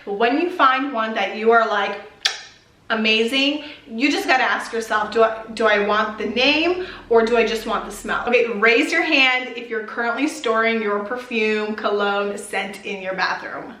But when you find one that you are like, amazing, you just gotta ask yourself, do I want the name or do I just want the smell? Okay, raise your hand if you're currently storing your perfume, cologne, scent in your bathroom.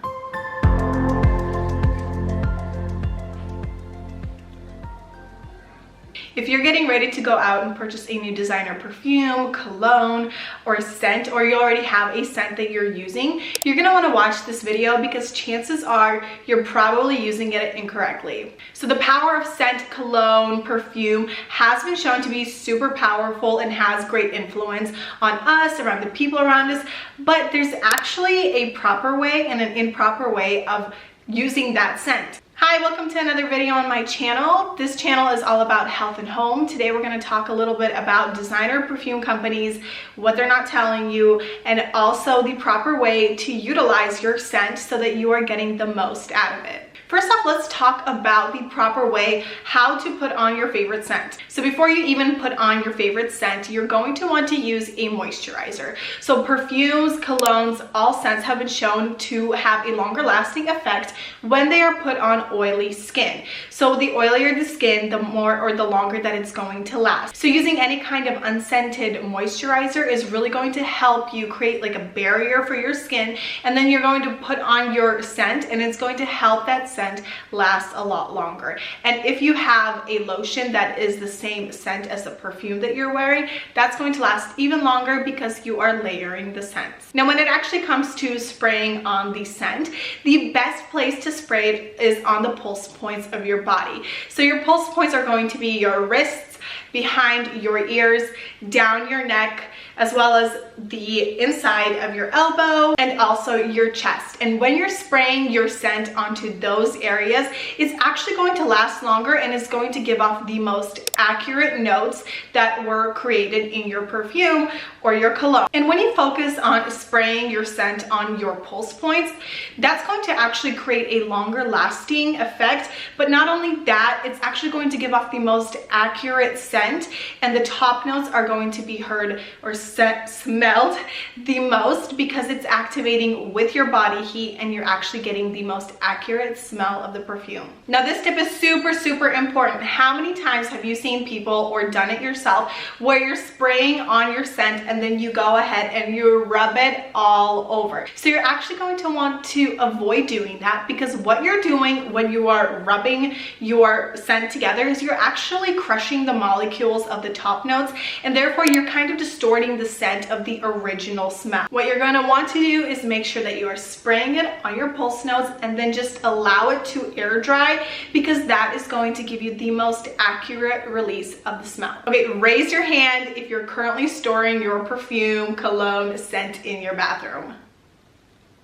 If you're getting ready to go out and purchase a new designer perfume, cologne, or scent, or you already have a scent that you're using, you're gonna wanna watch this video because chances are you're probably using it incorrectly. So the power of scent, cologne, perfume has been shown to be super powerful and has great influence on us, around the people around us, but there's actually a proper way and an improper way of using that scent. Hi, welcome to another video on my channel. This channel is all about health and home. Today we're going to talk a little bit about designer perfume companies, what they're not telling you, and also the proper way to utilize your scent so that you are getting the most out of it. First off, let's talk about the proper way how to put on your favorite scent. So before you even put on your favorite scent, you're going to want to use a moisturizer. So perfumes, colognes, all scents have been shown to have a longer lasting effect when they are put on oily skin. So the oilier the skin, the more or the longer that it's going to last. So using any kind of unscented moisturizer is really going to help you create like a barrier for your skin, and then you're going to put on your scent and it's going to help that scent lasts a lot longer. And if you have a lotion that is the same scent as the perfume that you're wearing, that's going to last even longer because you are layering the scents. Now when it actually comes to spraying on the scent, the best place to spray it is on the pulse points of your body. So your pulse points are going to be your wrists, behind your ears, down your neck, as well as the inside of your elbow and also your chest. And when you're spraying your scent onto those areas, it's actually going to last longer and it's going to give off the most accurate notes that were created in your perfume or your cologne. And when you focus on spraying your scent on your pulse points, that's going to actually create a longer lasting effect. But not only that, it's actually going to give off the most accurate scent, and the top notes are going to be heard or smelled the most because it's activating with your body heat and you're actually getting the most accurate smell of the perfume. Now this tip is super important. How many times have you seen people or done it yourself where you're spraying on your scent and then you go ahead and you rub it all over? So you're actually going to want to avoid doing that, because what you're doing when you are rubbing your scent together is you're actually crushing the molecules of the top notes, and therefore you're kind of distorting the scent of the original smell. What you're going to want to do is make sure that you are spraying it on your pulse notes and then just allow it to air dry, because that is going to give you the most accurate release of the smell. Okay, raise your hand if you're currently storing your perfume, cologne, scent in your bathroom.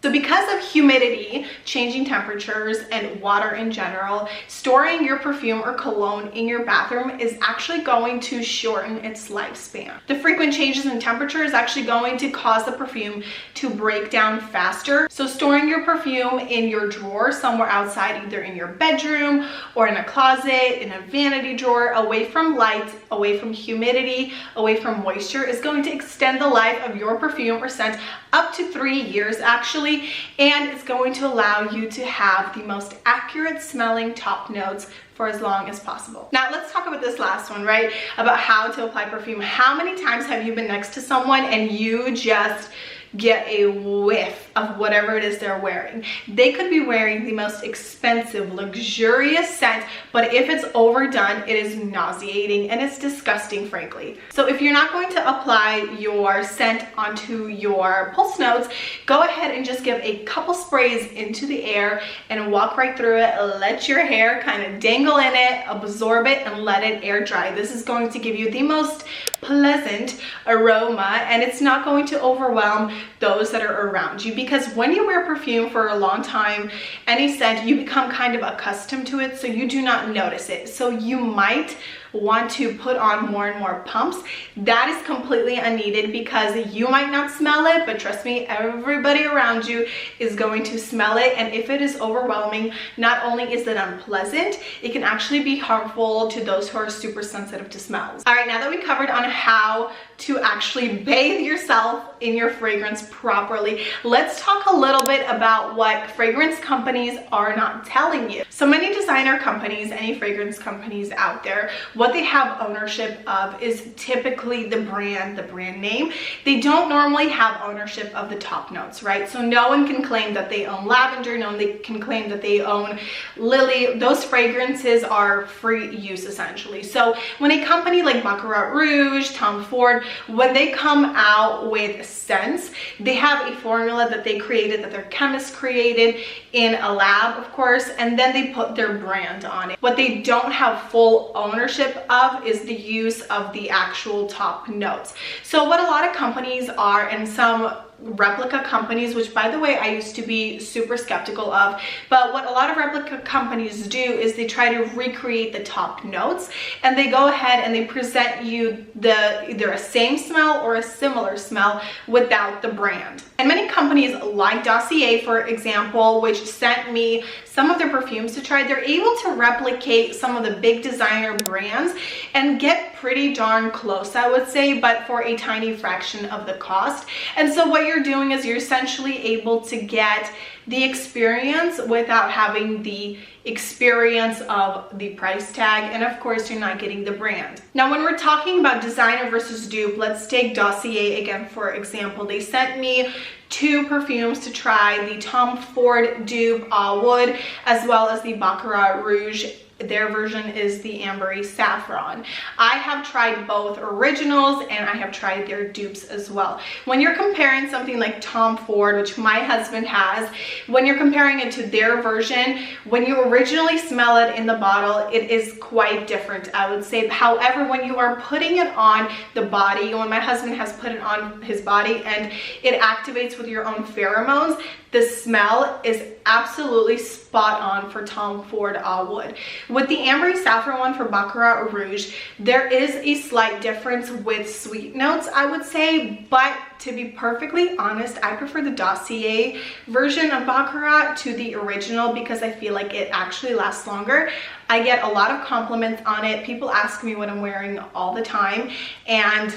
So because of humidity, changing temperatures, and water in general, storing your perfume or cologne in your bathroom is actually going to shorten its lifespan. The frequent changes in temperature is actually going to cause the perfume to break down faster. So storing your perfume in your drawer somewhere outside, either in your bedroom or in a closet, in a vanity drawer, away from light, away from humidity, away from moisture, is going to extend the life of your perfume or scent up to 3 years actually, and it's going to allow you to have the most accurate smelling top notes for as long as possible. Now let's talk about this last one, right? About how to apply perfume. How many times have you been next to someone and you just get a whiff of whatever it is they're wearing? They could be wearing the most expensive, luxurious scent, but if it's overdone, it is nauseating and it's disgusting, frankly. So if you're not going to apply your scent onto your pulse notes, go ahead and just give a couple sprays into the air and walk right through it. Let your hair kind of dangle in it, absorb it, and let it air dry. This is going to give you the most pleasant aroma, and it's not going to overwhelm those that are around you, because when you wear perfume for a long time, any scent, you become kind of accustomed to it, so you do not notice it. So you might want to put on more and more pumps. That is completely unneeded because you might not smell it, but trust me, everybody around you is going to smell it. And if it is overwhelming, not only is it unpleasant, it can actually be harmful to those who are super sensitive to smells. All right, now that we covered on how to actually bathe yourself in your fragrance properly, let's talk a little bit about what fragrance companies are not telling you. So many designer companies, any fragrance companies out there, what they have ownership of is typically the brand name. They don't normally have ownership of the top notes, right? So no one can claim that they own lavender, no one can claim that they own lily. Those fragrances are free use essentially. So when a company like Baccarat Rouge, Tom Ford, when they come out with scents, they have a formula that they created, that their chemists created in a lab, of course, and then they put their brand on it. What they don't have full ownership of is the use of the actual top notes. So what a lot of companies are, and some replica companies, which by the way I used to be super skeptical of, but what a lot of replica companies do is they try to recreate the top notes, and they go ahead and they present you either a same smell or a similar smell without the brand. And many companies like Dossier, for example, which sent me some of their perfumes to try, they're able to replicate some of the big designer brands and get pretty darn close, I would say, but for a tiny fraction of the cost. And so what you're doing is you're essentially able to get the experience without having the experience of the price tag, and of course you're not getting the brand. Now when we're talking about designer versus dupe, let's take Dossier again for example. They sent me 2 perfumes to try, the Tom Ford dupe Wood, as well as the Baccarat Rouge. Their version is the Ambery Saffron. I have tried both originals and I have tried their dupes as well. When you're comparing something like Tom Ford, which my husband has, when you're comparing it to their version, when you originally smell it in the bottle, it is quite different, I would say. However, when you are putting it on the body, when my husband has put it on his body and it activates with your own pheromones, the smell is absolutely spot on for Tom Ford Wood. With the Ambery Saffron one for Baccarat Rouge, there is a slight difference with sweet notes, I would say, but to be perfectly honest, I prefer the Dossier version of Baccarat to the original because I feel like it actually lasts longer. I get a lot of compliments on it. People ask me what I'm wearing all the time, and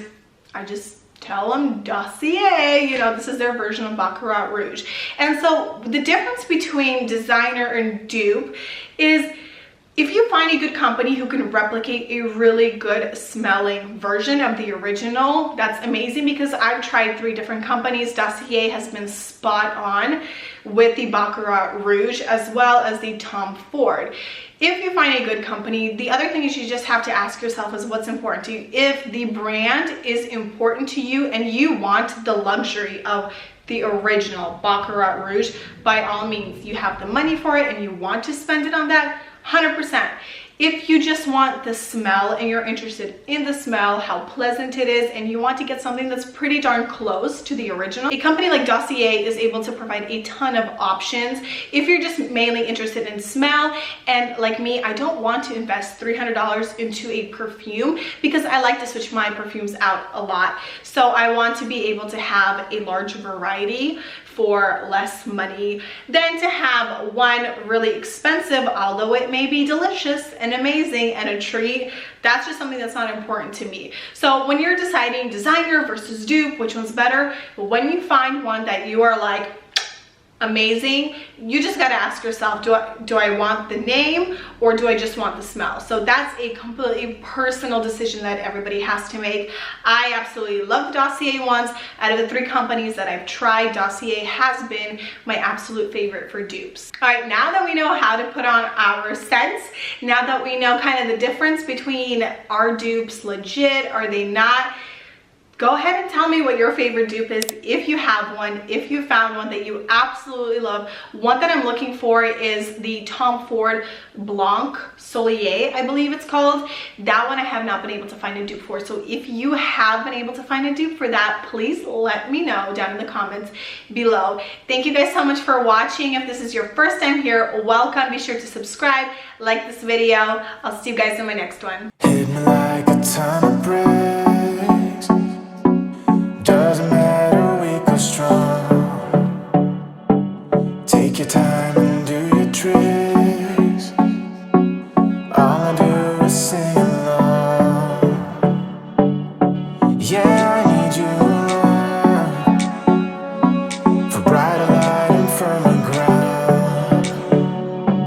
I just tell them Dossier, you know, this is their version of Baccarat Rouge. And so the difference between designer and dupe is if you find a good company who can replicate a really good smelling version of the original, that's amazing, because I've tried 3 different companies. Dossier has been spot on with the Baccarat Rouge as well as the Tom Ford. If you find a good company, the other thing is you just have to ask yourself is what's important to you. If the brand is important to you and you want the luxury of the original Baccarat Rouge, by all means, you have the money for it and you want to spend it on that, 100%. If you just want the smell and you're interested in the smell, how pleasant it is, and you want to get something that's pretty darn close to the original, a company like Dossier is able to provide a ton of options. If you're just mainly interested in smell, and like me, I don't want to invest $300 into a perfume because I like to switch my perfumes out a lot. So I want to be able to have a large variety for less money than to have one really expensive, although it may be delicious and amazing and a treat. That's just something that's not important to me. So when you're deciding designer versus dupe, which one's better, when you find one that you are like, amazing, you just got to ask yourself, do I want the name or do I just want the smell? So that's a completely personal decision that everybody has to make. I absolutely love the Dossier ones. Out of the 3 companies that I've tried, Dossier has been my absolute favorite for dupes. All right, now that we know how to put on our scents, now that we know kind of the difference between are dupes legit, are they not, go ahead and tell me what your favorite dupe is, if you have one, if you found one that you absolutely love. One that I'm looking for is the Tom Ford Blanc Soleil, I believe it's called. That one I have not been able to find a dupe for. So if you have been able to find a dupe for that, please let me know down in the comments below. Thank you guys so much for watching. If this is your first time here, welcome. Be sure to subscribe, like this video. I'll see you guys in my next one. time to breathe.